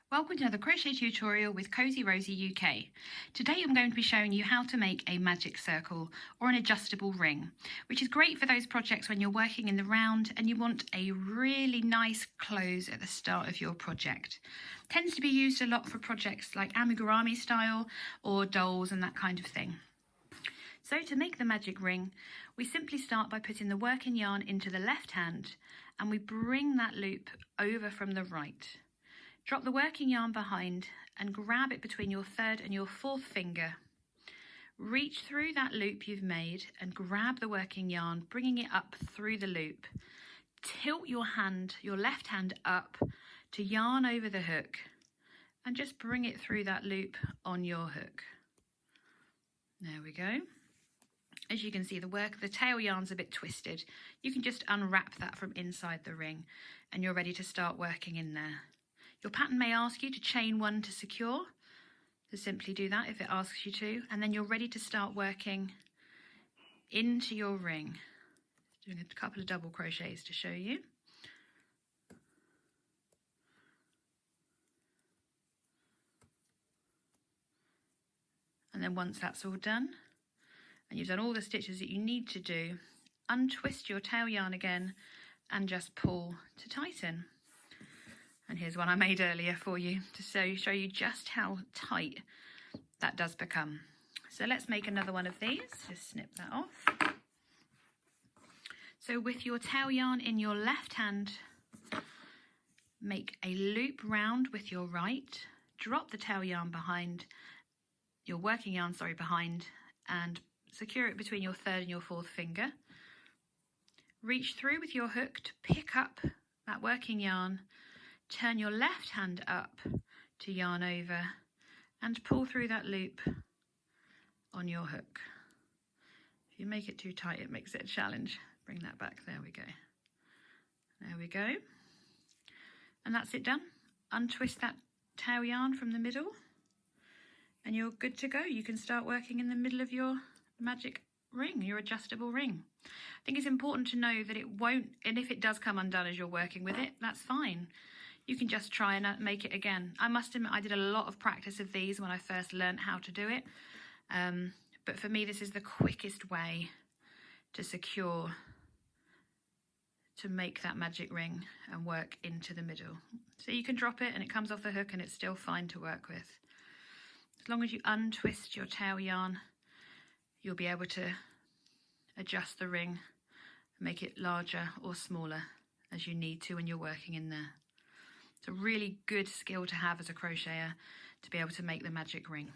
Welcome to another crochet tutorial with Cozy Rosie UK. Today I'm going to be showing you how to make a magic circle or an adjustable ring, which is great for those projects when you're working in the round and you want a really nice close at the start of your project. Tends to be used a lot for projects like amigurumi style or dolls and that kind of thing. So to make the magic ring, we simply start by putting the working yarn into the left hand and we bring that loop over from the right. Drop the working yarn behind and grab it between your third and your fourth finger. Reach through that loop you've made and grab the working yarn, bringing it up through the loop. Tilt your hand, your left hand up to yarn over the hook and just bring it through that loop on your hook. There we go. As you can see, the tail yarn's a bit twisted. You can just unwrap that from inside the ring and you're ready to start working in there. Your pattern may ask you to chain one to secure, so simply do that if it asks you to, and then you're ready to start working into your ring. Doing a couple of double crochets to show you. And then once that's all done, and you've done all the stitches that you need to do, untwist your tail yarn again and just pull to tighten. And here's one I made earlier for you to show you just how tight that does become. So let's make another one of these. Just snip that off. So with your tail yarn in your left hand, make a loop round with your right. Drop the tail yarn behind, your working yarn, behind, and secure it between your third and your fourth finger. Reach through with your hook to pick up that working yarn. Turn your left hand up to yarn over and pull through that loop on your hook. If you make it too tight, it makes it a challenge. Bring that back. There we go. There we go. And that's it done. Untwist that tail yarn from the middle and you're good to go. You can start working in the middle of your magic ring, your adjustable ring. I think it's important to know that it won't, and if it does come undone as you're working with it, that's fine. You can just try and make it again. I must admit I did a lot of practice of these when I first learned how to do it. But for me, this is the quickest way to secure, to make that magic ring and work into the middle. So you can drop it and it comes off the hook and it's still fine to work with. As long as you untwist your tail yarn, you'll be able to adjust the ring, make it larger or smaller as you need to when you're working in there. It's a really good skill to have as a crocheter to be able to make the magic ring.